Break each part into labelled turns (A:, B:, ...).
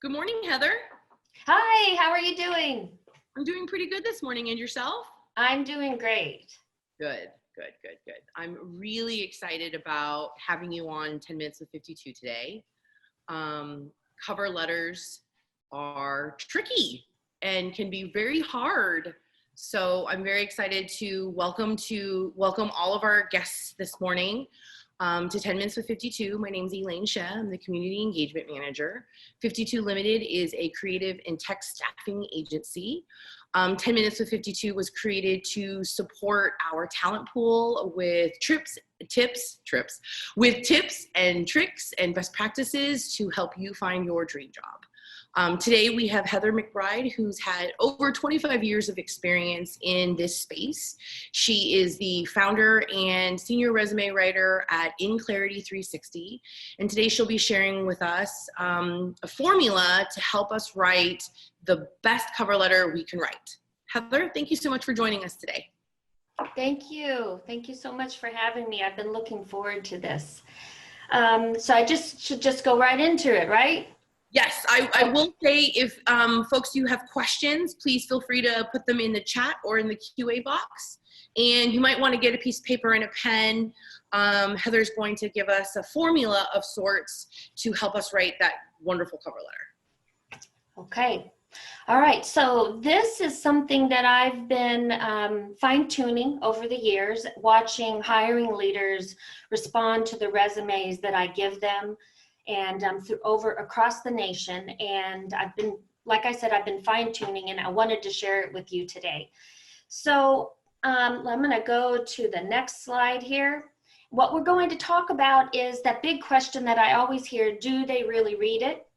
A: Good morning, Heather.
B: Hi, how are you doing?
A: I'm doing pretty good this morning. And yourself?
B: I'm doing great.
A: Good. I'm really excited about having you on 10 Minutes with 52 today. Cover letters are tricky and can be very hard. So I'm very excited to welcome all of our guests this morning to 10 Minutes with 52. My name is Elaine Shea. I'm the Community Engagement Manager. 52 Limited is a creative and tech staffing agency. 10 Minutes with 52 was created to support our talent pool with tips and tricks and best practices to help you find your dream job. Today we have Heather McBride, who's had over 25 years of experience in this space. She is the founder and senior resume writer at InClarity 360. And today she'll be sharing with us a formula to help us write the best cover letter we can write. Heather, thank you so much for joining us today.
B: Thank you. Thank you so much for having me. I've been looking forward to this. So I should just go right into it, right?
A: Yes, I will say if folks, you have questions, please feel free to put them in the chat or in the QA box. And you might want to get a piece of paper and a pen. Heather's going to give us a formula of sorts to help us write that wonderful cover letter.
B: Okay. All right. So this is something that I've been fine-tuning over the years, watching hiring leaders respond to the resumes that I give them, and across the nation. And I've been, like I said, I've been fine-tuning, and I wanted to share it with you today. So I'm going to go to the next slide here. What we're going to talk about is that big question that I always hear: do they really read it?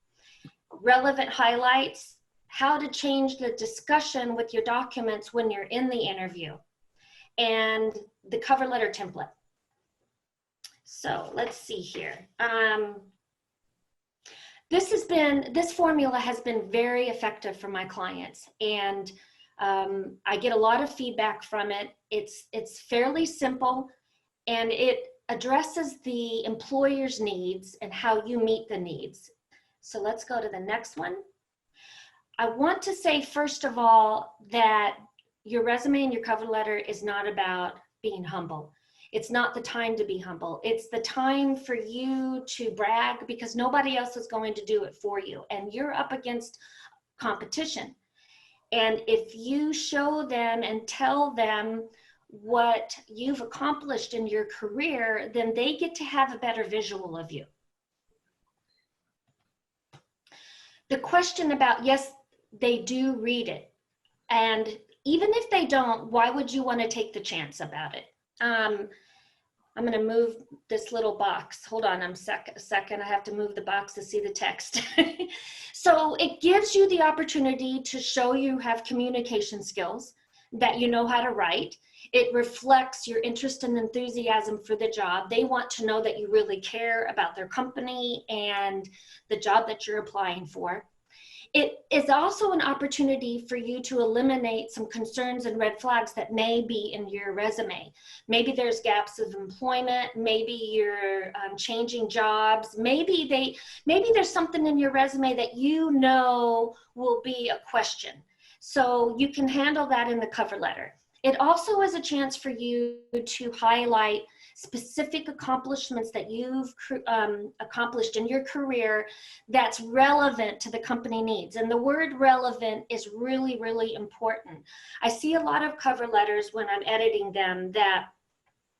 B: Relevant highlights, how to change the discussion with your documents when you're in the interview, and the cover letter template. So let's see here. This formula has been very effective for my clients, and I get a lot of feedback from it. It's fairly simple, and it addresses the employer's needs and how you meet the needs. So let's go to the next one. I want to say, first of all, that your resume and your cover letter is not about being humble. It's not the time to be humble. It's the time for you to brag, because nobody else is going to do it for you. And you're up against competition. And if you show them and tell them what you've accomplished in your career, then they get to have a better visual of you. The question about, yes, they do read it. And even if they don't, why would you want to take the chance about it? I'm going to move this little box. Hold on a second. I have to move the box to see the text. So it gives you the opportunity to show you have communication skills, that you know how to write. It reflects your interest and enthusiasm for the job. They want to know that you really care about their company and the job that you're applying for. It is also an opportunity for you to eliminate some concerns and red flags that may be in your resume. Maybe there's gaps of employment. Maybe you're changing jobs. Maybe there's something in your resume that you know will be a question. So you can handle that in the cover letter. It also is a chance for you to highlight specific accomplishments that you've accomplished in your career that's relevant to the company needs. And the word relevant is really, really important. I see a lot of cover letters when I'm editing them that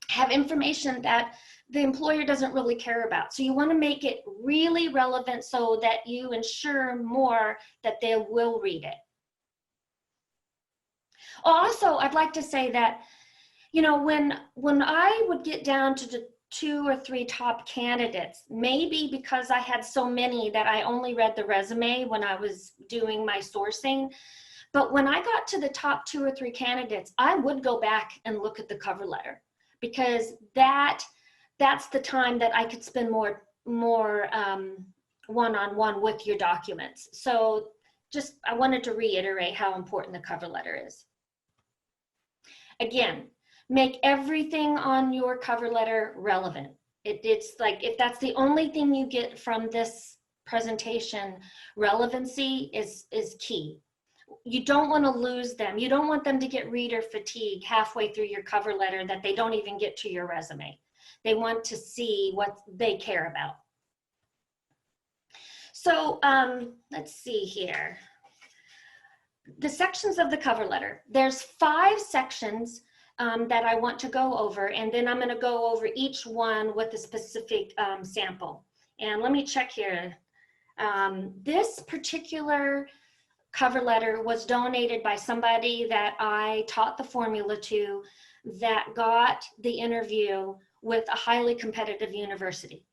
B: have information that the employer doesn't really care about. So you want to make it really relevant so that you ensure more that they will read it. Also, I'd like to say that, you know, when I would get down to the 2 or 3 top candidates, maybe because I had so many that I only read the resume when I was doing my sourcing. But when I got to the top 2 or 3 candidates, I would go back and look at the cover letter, because that's the time that I could spend more one-on-one with your documents. So I wanted to reiterate how important the cover letter is. Again, make everything on your cover letter relevant. It's like, if that's the only thing you get from this presentation relevancy is key. You don't want to lose them. You don't want them to get reader fatigue halfway through your cover letter that they don't even get to your resume. They want to see what they care about. So let's see here. The sections of the cover letter. There's 5 sections that I want to go over, and then I'm going to go over each one with a specific sample. And let me check here. This particular cover letter was donated by somebody that I taught the formula to, that got the interview with a highly competitive university.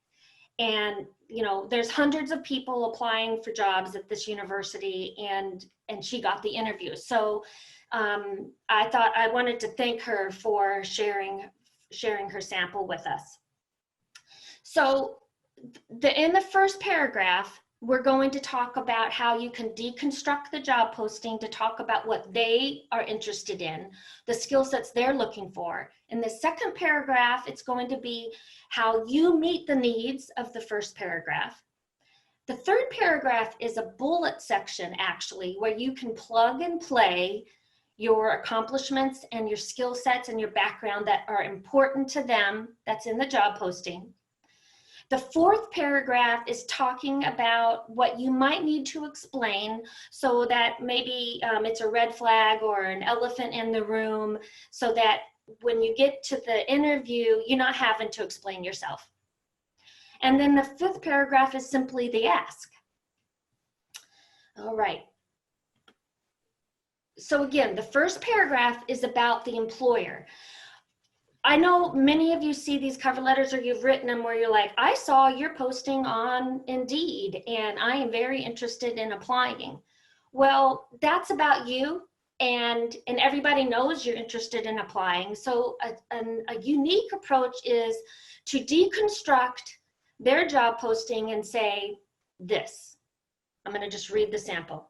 B: And you know, there's hundreds of people applying for jobs at this university, and she got the interview. So I thought I wanted to thank her for sharing her sample with us. So in the first paragraph, we're going to talk about how you can deconstruct the job posting to talk about what they are interested in, the skill sets they're looking for. In the second paragraph, it's going to be how you meet the needs of the first paragraph. The third paragraph is a bullet section, actually, where you can plug and play your accomplishments and your skill sets and your background that are important to them, that's in the job posting. The fourth paragraph is talking about what you might need to explain so that maybe it's a red flag or an elephant in the room, so that when you get to the interview, you're not having to explain yourself. And then the fifth paragraph is simply the ask. All right. So again, the first paragraph is about the employer. I know many of you see these cover letters, or you've written them where you're like, I saw your posting on Indeed and I am very interested in applying. Well, that's about you, and everybody knows you're interested in applying. So a unique approach is to deconstruct their job posting and say this. I'm going to just read the sample.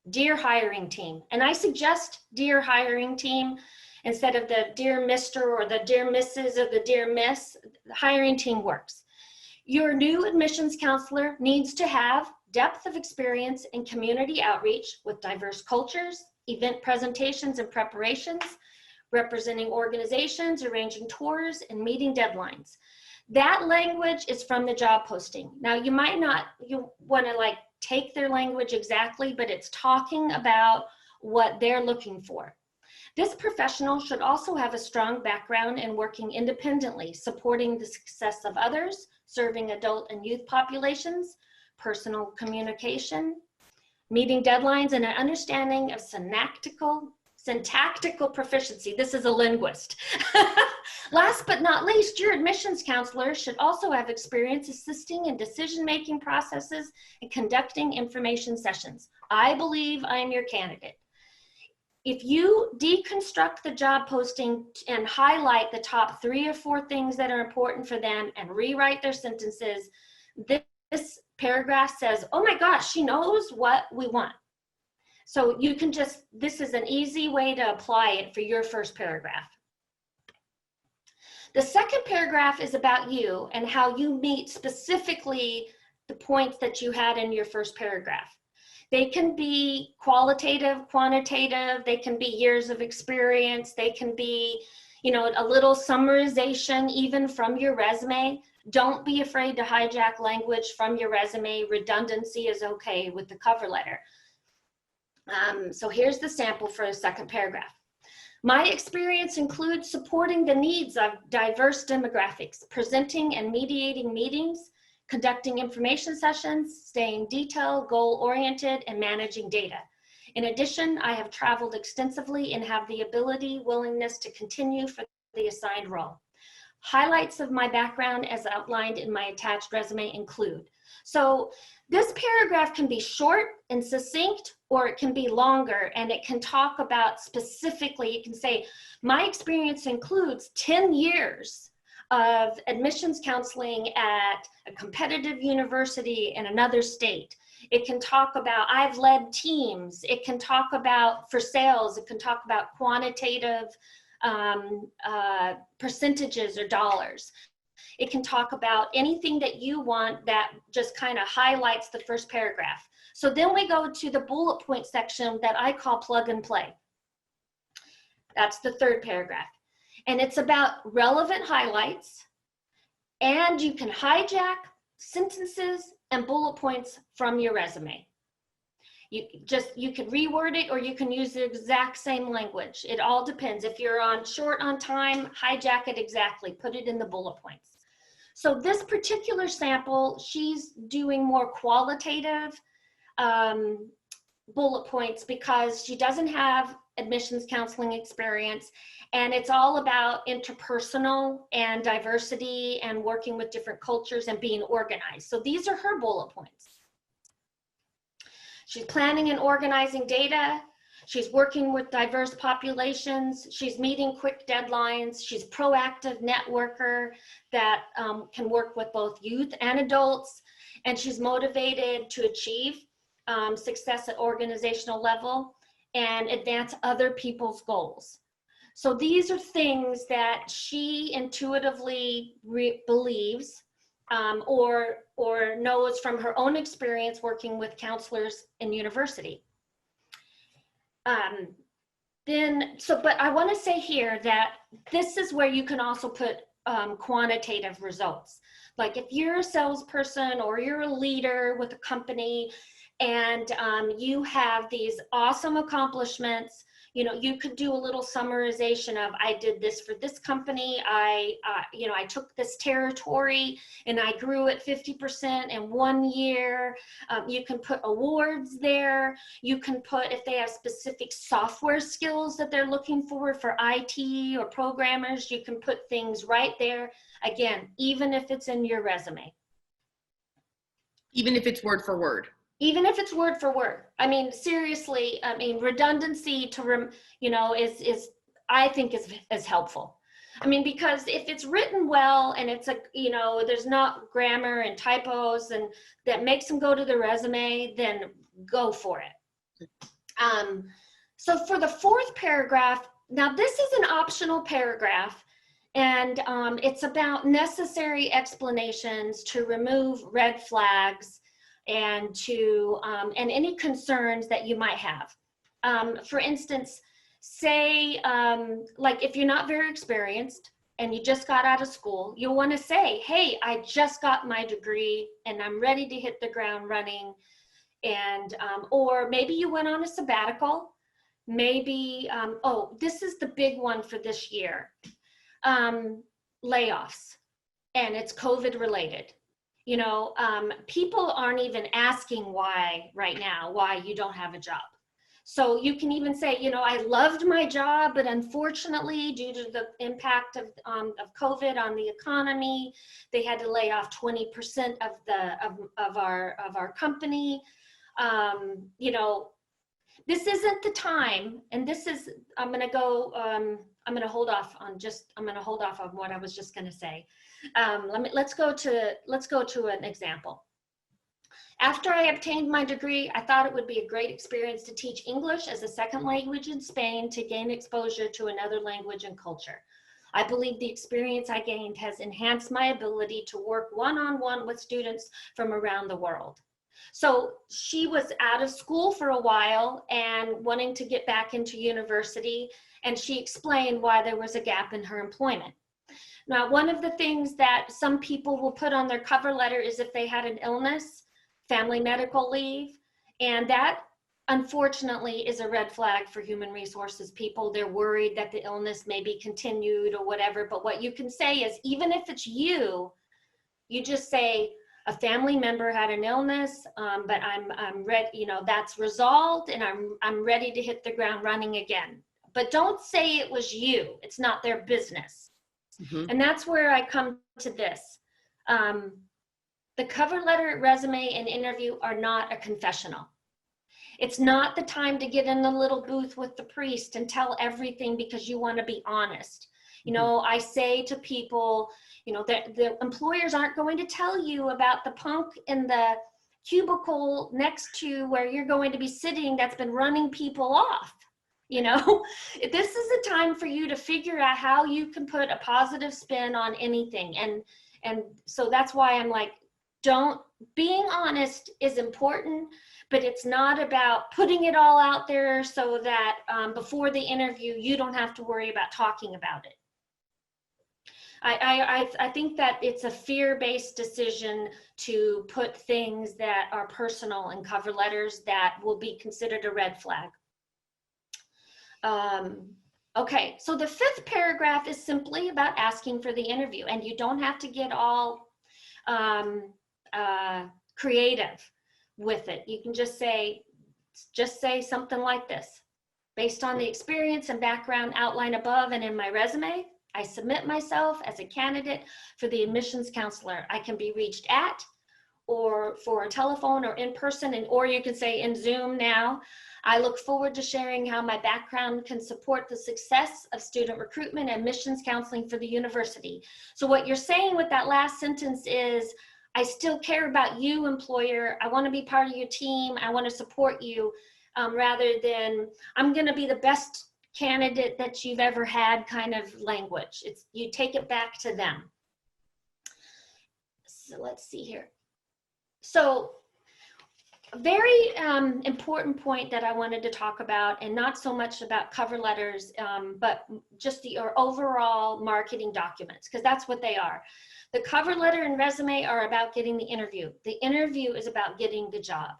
B: Dear hiring team. And I suggest dear hiring team instead of the dear Mr. or the dear Mrs. or the dear Miss. The hiring team works. Your new admissions counselor needs to have depth of experience in community outreach with diverse cultures, event presentations and preparations, representing organizations, arranging tours, and meeting deadlines. That language is from the job posting. Now you might not, you want to like take their language exactly, but it's talking about what they're looking for. This professional should also have a strong background in working independently, supporting the success of others, serving adult and youth populations, personal communication, meeting deadlines, and an understanding of syntactical proficiency. This is a linguist. Last but not least, your admissions counselor should also have experience assisting in decision-making processes and conducting information sessions. I believe I am your candidate. If you deconstruct the job posting and highlight the top 3 or 4 things that are important for them and rewrite their sentences, this paragraph says, oh my gosh, she knows what we want. So you can just, this is an easy way to apply it for your first paragraph. The second paragraph is about you and how you meet specifically the points that you had in your first paragraph. They can be qualitative, quantitative, they can be years of experience, they can be, you know, a little summarization even from your resume. Don't be afraid to hijack language from your resume. Redundancy is okay with the cover letter. So here's the sample for the second paragraph. My experience includes supporting the needs of diverse demographics, presenting and mediating meetings, conducting information sessions, staying detailed, goal-oriented, and managing data. In addition, I have traveled extensively and have the ability, willingness to continue for the assigned role. Highlights of my background as outlined in my attached resume include. So this paragraph can be short and succinct, or it can be longer, and it can talk about specifically, you can say, my experience includes 10 years of admissions counseling at a competitive university in another state. It can talk about, I've led teams. It can talk about, for sales, it can talk about quantitative percentages or dollars. It can talk about anything that you want that just kind of highlights the first paragraph. So then we go to the bullet point section that I call plug and play. That's the third paragraph. And it's about relevant highlights, and you can hijack sentences and bullet points from your resume. You can reword it, or you can use the exact same language. It all depends. If you're short on time, hijack it exactly, put it in the bullet points. So this particular sample, she's doing more qualitative bullet points because she doesn't have admissions counseling experience, and it's all about interpersonal and diversity and working with different cultures and being organized. So these are her bullet points. She's planning and organizing data. She's working with diverse populations. She's meeting quick deadlines. She's a proactive networker that can work with both youth and adults. And she's motivated to achieve success at organizational level and advance other people's goals. So these are things that she intuitively believes or knows from her own experience working with counselors in university. But I want to say here that this is where you can also put quantitative results. Like if you're a salesperson or you're a leader with a company and you have these awesome accomplishments, you know, you could do a little summarization of, I did this for this company. I took this territory and I grew it 50% in 1 year. You can put awards there. You can put, if they have specific software skills that they're looking for IT or programmers, you can put things right there. Again, even if it's in your resume.
A: Even if it's word for word.
B: Even if it's word for word. I mean, seriously, I mean, redundancy is I think is helpful. I mean, because if it's written well and it's there's not grammar and typos and that makes them go to the resume, then go for it. So for the fourth paragraph, now this is an optional paragraph, and it's about necessary explanations to remove red flags and and any concerns that you might have. For instance, say, like if you're not very experienced and you just got out of school, you'll want to say, hey, I just got my degree and I'm ready to hit the ground running. And, or maybe you went on a sabbatical, maybe, this is the big one for this year, layoffs, and it's COVID related. People aren't even asking why right now, why you don't have a job. So you can even say, I loved my job, but unfortunately, due to the impact of COVID on the economy, they had to lay off 20% of our company. This isn't the time, and this is, I'm going to hold off on what I was just going to say. Let's go to an example. After I obtained my degree, I thought it would be a great experience to teach English as a second language in Spain to gain exposure to another language and culture. I believe the experience I gained has enhanced my ability to work one-on-one with students from around the world. So she was out of school for a while and wanting to get back into university, and she explained why there was a gap in her employment. Now, one of the things that some people will put on their cover letter is if they had an illness, family medical leave, and that unfortunately is a red flag for human resources people. They're worried that the illness may be continued or whatever, but what you can say is, even if it's you just say, a family member had an illness, but I'm ready, that's resolved and I'm ready to hit the ground running again. But don't say it was you. It's not their business. Mm-hmm. And that's where I come to this. The cover letter, resume, and interview are not a confessional. It's not the time to get in the little booth with the priest and tell everything because you want to be honest. I say to people, the employers aren't going to tell you about the punk in the cubicle next to where you're going to be sitting that's been running people off. This is a time for you to figure out how you can put a positive spin on anything. And so that's why I'm like, being honest is important, but it's not about putting it all out there so that before the interview, you don't have to worry about talking about it. I think that it's a fear-based decision to put things that are personal in cover letters that will be considered a red flag. Okay, so the 5th paragraph is simply about asking for the interview, and you don't have to get all creative with it. You can just say something like this. Based on the experience and background outlined above and in my resume, I submit myself as a candidate for the admissions counselor. I can be reached at, or for a telephone or in person, or you can say in Zoom now. I look forward to sharing how my background can support the success of student recruitment and admissions counseling for the university. So what you're saying with that last sentence is, I still care about you, employer. I want to be part of your team. I want to support you, rather than I'm going to be the best candidate that you've ever had kind of language. It's, you take it back to them. So let's see here. So a very important point that I wanted to talk about, and not so much about cover letters, but just your overall marketing documents, because that's what they are. The cover letter and resume are about getting the interview. The interview is about getting the job.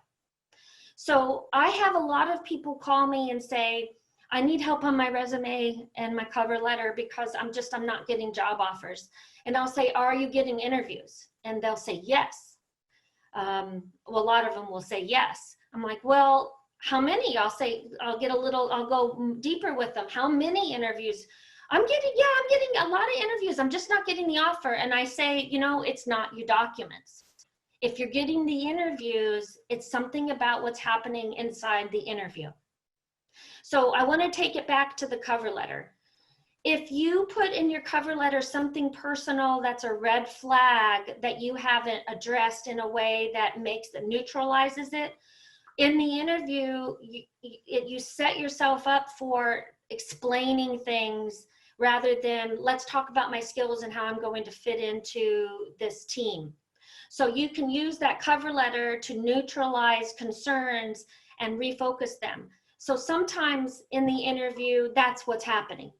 B: So I have a lot of people call me and say, I need help on my resume and my cover letter because I'm not getting job offers. And I'll say, are you getting interviews? And they'll say, yes. Well, a lot of them will say yes. I'm like, well, how many? I'll go deeper with them. How many interviews? I'm getting a lot of interviews. I'm just not getting the offer. And I say, it's not your documents. If you're getting the interviews, it's something about what's happening inside the interview. So I want to take it back to the cover letter. If you put in your cover letter something personal that's a red flag that you haven't addressed in a way that neutralizes it, in the interview, you set yourself up for explaining things rather than let's talk about my skills and how I'm going to fit into this team. So you can use that cover letter to neutralize concerns and refocus them. So sometimes in the interview, that's what's happening.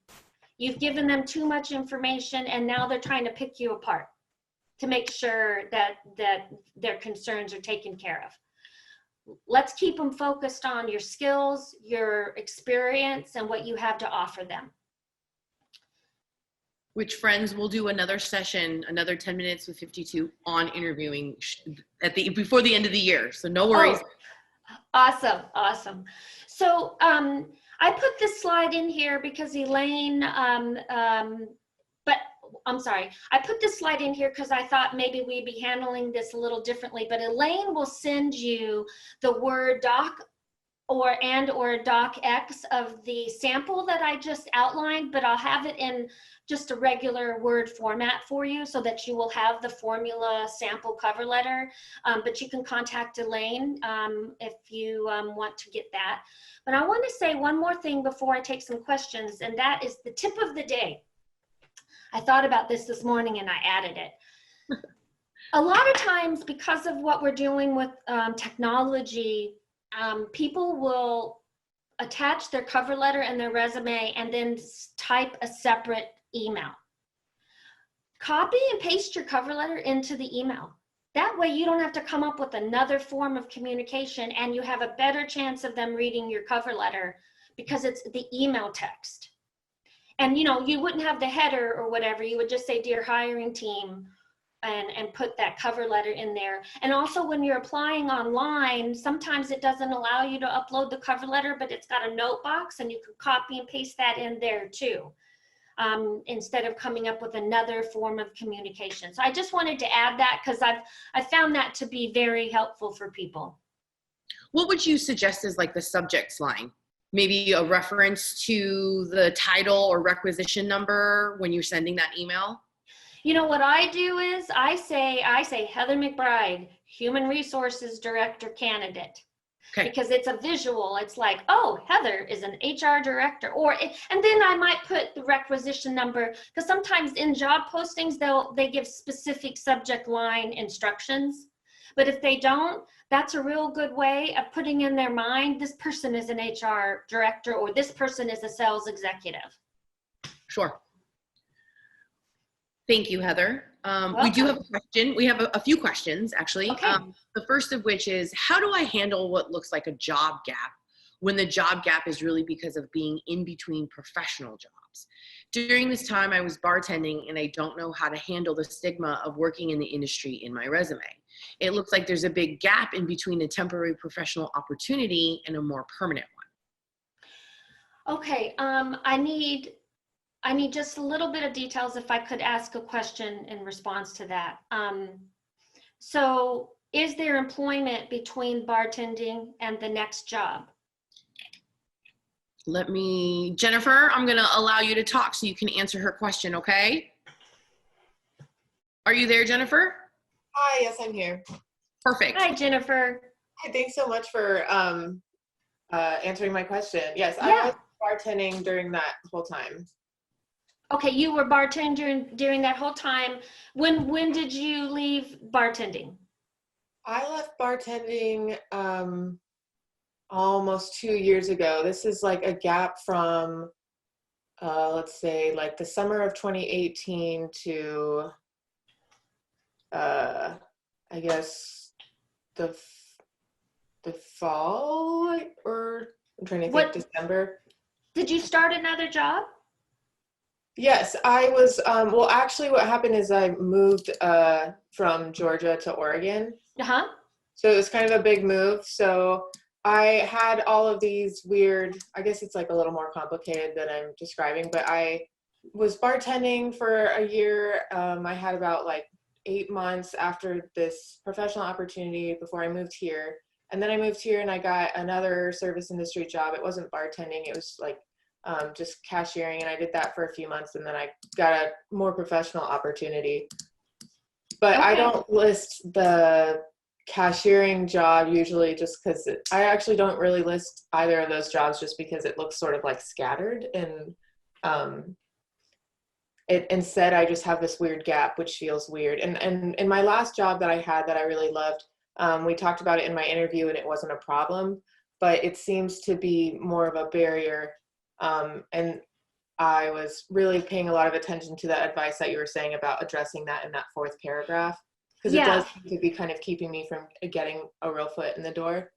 B: You've given them too much information and now they're trying to pick you apart to make sure that their concerns are taken care of. Let's keep them focused on your skills, your experience, and what you have to offer them.
A: Which, friends, we'll do another session, another 10 minutes with 52 on interviewing before the end of the year. So no worries.
B: Oh, awesome. So I put this slide in here because Elaine, I put this slide in here because I thought maybe we'd be handling this a little differently, but Elaine will send you the Word doc or docx of the sample that I just outlined, but I'll have it in just a regular Word format for you so that you will have the formula sample cover letter, but you can contact Elaine if you want to get that. But I want to say one more thing before I take some questions, and that is the tip of the day. I thought about this morning and I added it. A lot of times, because of what we're doing with technology, people will attach their cover letter and their resume and then type a separate email. Copy and paste your cover letter into the email. That way you don't have to come up with another form of communication, and you have a better chance of them reading your cover letter because it's the email text. And you wouldn't have the header or whatever. You would just say, dear hiring team, and put that cover letter in there. And also when you're applying online, sometimes it doesn't allow you to upload the cover letter, but it's got a note box and you can copy and paste that in there too, instead of coming up with another form of communication. So I just wanted to add that because I found that to be very helpful for people.
A: What would you suggest as like the subject line? Maybe a reference to the title or requisition number when you're sending that email?
B: What I do is I say Heather McBride, Human Resources Director candidate.
A: Okay.
B: Because it's a visual. It's like, oh, Heather is an HR director, and then I might put the requisition number, because sometimes in job postings they give specific subject line instructions. But if they don't, that's a real good way of putting in their mind, this person is an HR director or this person is a sales executive.
A: Sure. Thank you, Heather. We do
B: Welcome.
A: have a question. We have a few questions, actually.
B: Okay.
A: The first of which is, how do I handle what looks like a job gap when the job gap is really because of being in between professional jobs? During this time, I was bartending, and I don't know how to handle the stigma of working in the industry in my resume. It looks like there's a big gap in between a temporary professional opportunity and a more permanent one.
B: Okay, I need just a little bit of details if I could ask a question in response to that. So is there employment between bartending and the next job?
A: Jennifer, I'm gonna allow you to talk so you can answer her question, okay? Are you there, Jennifer?
C: Hi, yes, I'm here.
A: Perfect.
B: Hi, Jennifer.
C: Hi, thanks so much for answering my question. Yes,
B: Yeah.
C: I was bartending during that whole time.
B: Okay, you were bartending during that whole time. When did you leave bartending?
C: I left bartending almost 2 years ago. This is like a gap from, let's say, like the summer of 2018 to, I guess, the fall, or I'm trying to think, December.
B: Did you start another job?
C: Yes, I was, well, actually what happened is I moved from Georgia to Oregon.
B: Uh-huh.
C: So it was kind of a big move. So I had all of these weird, I guess it's like a little more complicated than I'm describing, but I was bartending for a year. I had about like 8 months after this professional opportunity before I moved here. And then I moved here and I got another service industry job. It wasn't bartending, it was like just cashiering, and I did that for a few months, and then I got a more professional opportunity. But
B: Okay.
C: I don't list the cashiering job usually just because I actually don't really list either of those jobs just because it looks sort of like scattered, and instead I just have this weird gap, which feels weird. And in my last job that I had that I really loved, we talked about it in my interview and it wasn't a problem, but it seems to be more of a barrier. And I was really paying a lot of attention to that advice that you were saying about addressing that in that 4th paragraph, because it does seem to be kind of keeping me from getting a real foot in the door.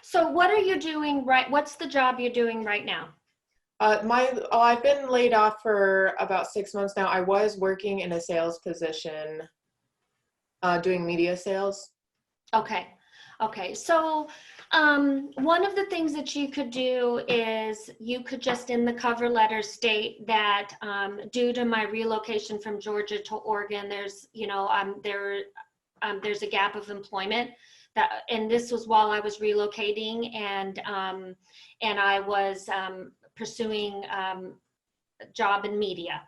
B: So what are you doing what's the job you're doing right now?
C: I've been laid off for about 6 months now. I was working in a sales position, doing media sales. Okay.
B: So one of the things that you could do is you could just in the cover letter state that due to my relocation from Georgia to Oregon, there's there's a gap of employment and this was while I was relocating, and I was pursuing a job in media.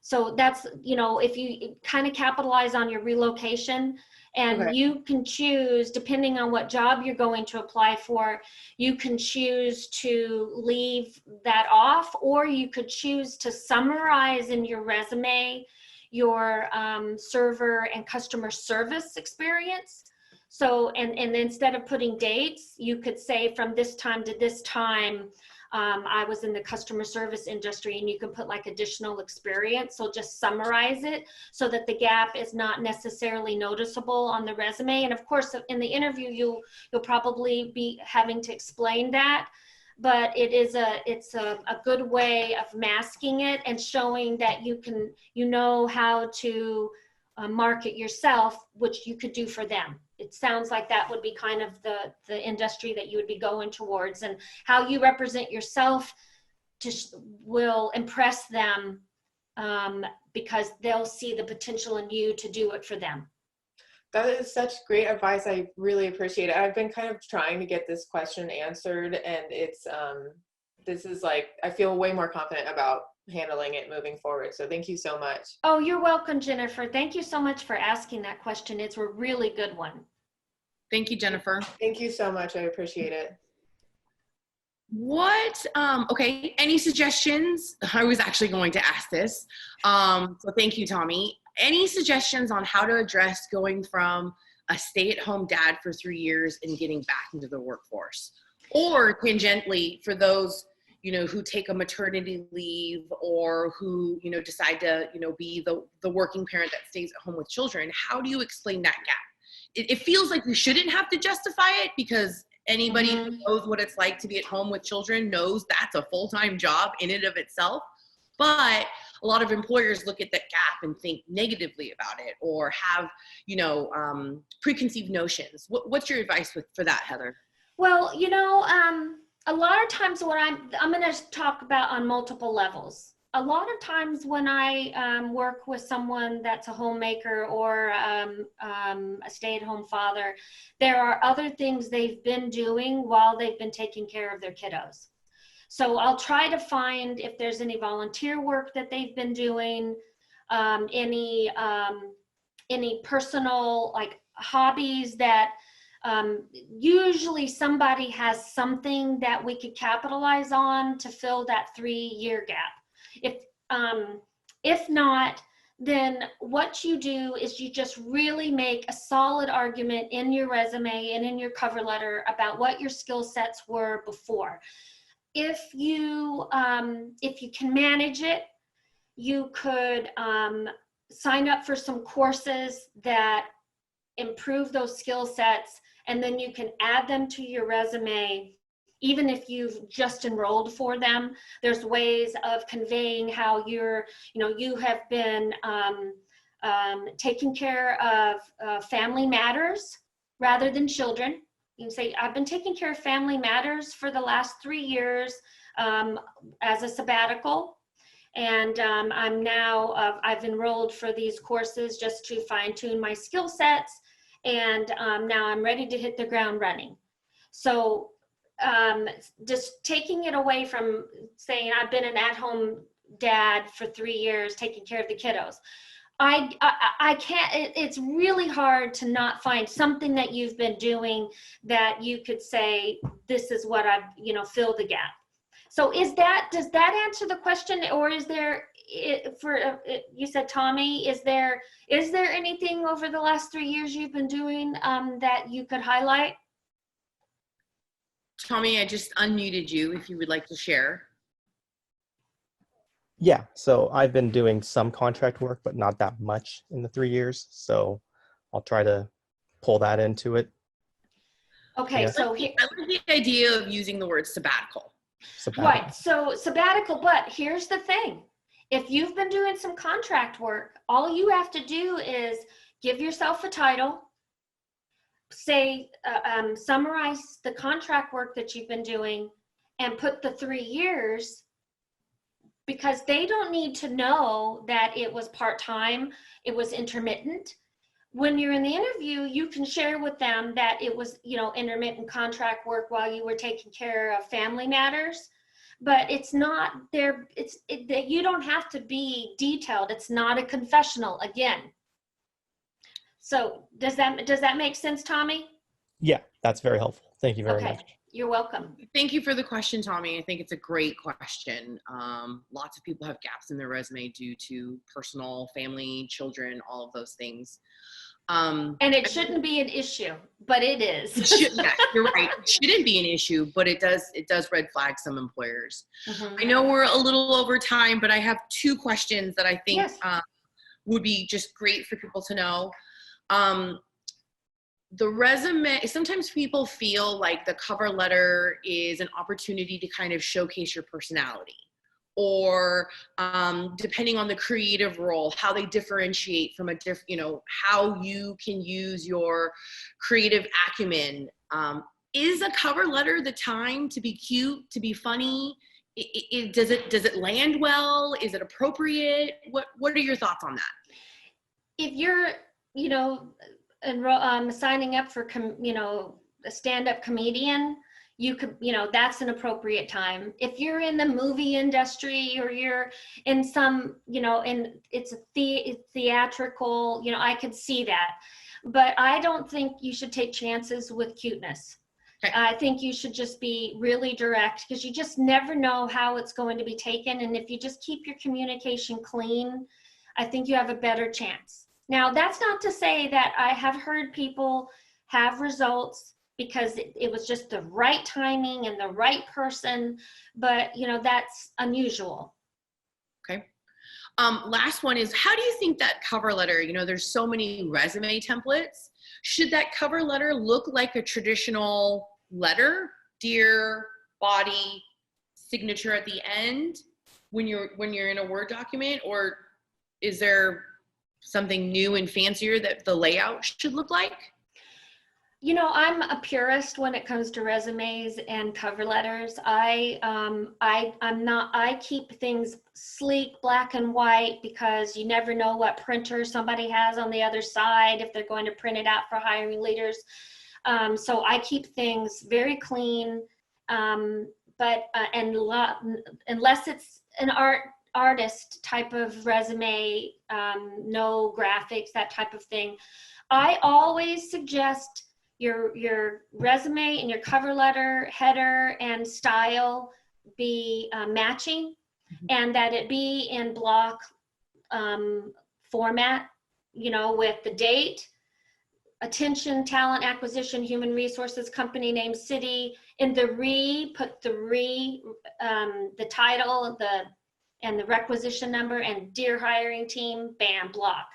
B: So that's, if you kind of capitalize on your relocation, and you can choose, depending on what job you're going to apply for, you can choose to leave that off, or you could choose to summarize in your resume your server and customer service experience. So, and instead of putting dates, you could say from this time to this time, I was in the customer service industry, and you can put like additional experience. So just summarize it so that the gap is not necessarily noticeable on the resume. And of course, in the interview, you'll probably be having to explain that, but it's a good way of masking it and showing that you know how to market yourself, which you could do for them. It sounds like that would be kind of the industry that you would be going towards, and how you represent yourself will impress them because they'll see the potential in you to do it for them.
C: That is such great advice. I really appreciate it. I've been kind of trying to get this question answered, and it's this is like, I feel way more confident about handling it moving forward. So thank you so much.
B: Oh, you're welcome, Jennifer. Thank you so much for asking that question. It's a really good one.
A: Thank you, Jennifer.
C: Thank you so much. I appreciate it.
A: Okay, any suggestions? I was actually going to ask this. So thank you, Tommy. Any suggestions on how to address going from a stay-at-home dad for 3 years and getting back into the workforce? Or tangentially, for those, who take a maternity leave or who, decide to, be the working parent that stays at home with children, how do you explain that gap? It feels like you shouldn't have to justify it because anybody who knows what it's like to be at home with children knows that's a full-time job in and of itself. But a lot of employers look at that gap and think negatively about it or have, preconceived notions. What's your advice for that, Heather?
B: Well, a lot of times when I'm going to talk about on multiple levels. A lot of times when I work with someone that's a homemaker or a stay-at-home father, there are other things they've been doing while they've been taking care of their kiddos. So I'll try to find if there's any volunteer work that they've been doing, any personal like hobbies that usually somebody has something that we could capitalize on to fill that 3-year gap. If not, then what you do is you just really make a solid argument in your resume and in your cover letter about what your skill sets were before. If you can manage it, you could sign up for some courses that improve those skill sets, and then you can add them to your resume. Even if you've just enrolled for them, there's ways of conveying how you have been taking care of family matters rather than children. You can say, I've been taking care of family matters for the last 3 years as a sabbatical. And I'm now, I've enrolled for these courses just to fine tune my skill sets. And now I'm ready to hit the ground running. So just taking it away from saying I've been an at-home dad for 3 years taking care of the kiddos. I can't, it's really hard to not find something that you've been doing that you could say, this is what I've, fill the gap. So does that answer the question, or is there, you said, Tommy, is there anything over the last 3 years you've been doing that you could highlight?
A: Tommy, I just unmuted you if you would like to share.
D: Yeah, so I've been doing some contract work, but not that much in the 3 years. So I'll try to pull that into it.
B: Okay,
D: Yeah.
B: so
A: I like the idea of using the word sabbatical.
B: Right, so sabbatical, but here's the thing. If you've been doing some contract work, all you have to do is give yourself a title, say, summarize the contract work that you've been doing, and put the 3 years, because they don't need to know that it was part-time, it was intermittent. When you're in the interview, you can share with them that it was, intermittent contract work while you were taking care of family matters, but it's not there. You don't have to be detailed. It's not a confessional again. So does that make sense, Tommy?
D: Yeah, that's very helpful. Thank you very much.
B: You're welcome.
A: Thank you for the question, Tommy. I think it's a great question. Lots of people have gaps in their resume due to personal, family, children, all of those things.
B: And it shouldn't be an issue, but it is.
A: Yeah, you're right. It shouldn't be an issue, but it does red flag some employers.
B: Mm-hmm.
A: I know we're a little over time, but I have 2 questions that I think would be just great for people to know. The resume, sometimes people feel like the cover letter is an opportunity to kind of showcase your personality, or depending on the creative role, how they differentiate from how you can use your creative acumen. Is a cover letter the time to be cute, to be funny? Does it land well? Is it appropriate? What are your thoughts on that?
B: If you're, signing up for, a stand-up comedian, you could, that's an appropriate time. If you're in the movie industry or you're in some, and it's a theatrical, I could see that. but I don't think you should take chances with cuteness.
A: Okay.
B: I think you should just be really direct, because you just never know how it's going to be taken. And if you just keep your communication clean, I think you have a better chance. Now, that's not to say that I have heard people have results because it was just the right timing and the right person, but that's unusual.
A: Okay. Last one is, how do you think that cover letter, there's so many resume templates. Should that cover letter look like a traditional letter, dear, body, signature at the end when you're in a Word document, or is there something new and fancier that the layout should look like?
B: I'm a purist when it comes to resumes and cover letters. I keep things sleek, black and white, because you never know what printer somebody has on the other side, if they're going to print it out for hiring leaders. So I keep things very clean, but unless it's an artist type of resume, no graphics, that type of thing. I always suggest your resume and your cover letter, header, and style be matching, and that it be in block format, with the date, attention, talent acquisition, human resources, company name, city. In the put the title, and the requisition number, and dear hiring team, bam, block.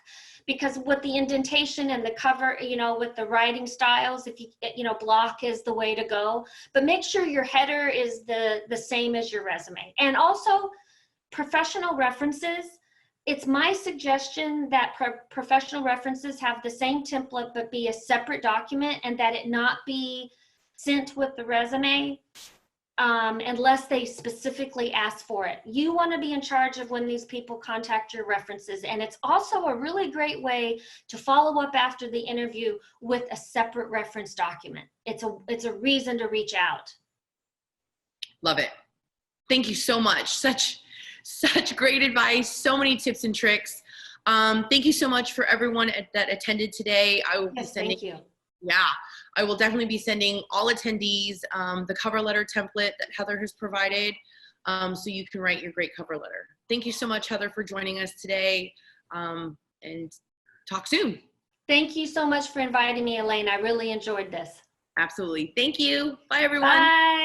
B: Because with the indentation and the cover, with the writing styles, if block is the way to go. But make sure your header is the same as your resume. And also, professional references. It's my suggestion that professional references have the same template but be a separate document, and that it not be sent with the resume unless they specifically ask for it. You want to be in charge of when these people contact your references. And it's also a really great way to follow up after the interview with a separate reference document. It's a reason to reach out.
A: Love it. Thank you so much. Such great advice. So many tips and tricks. Thank you so much for everyone that attended today. I will be sending.
B: Thank you.
A: Yeah, I will definitely be sending all attendees the cover letter template that Heather has provided, so you can write your great cover letter. Thank you so much, Heather, for joining us today, and talk soon.
B: Thank you so much for inviting me, Elaine. I really enjoyed this.
A: Absolutely. Thank you. Bye, everyone.
B: Bye.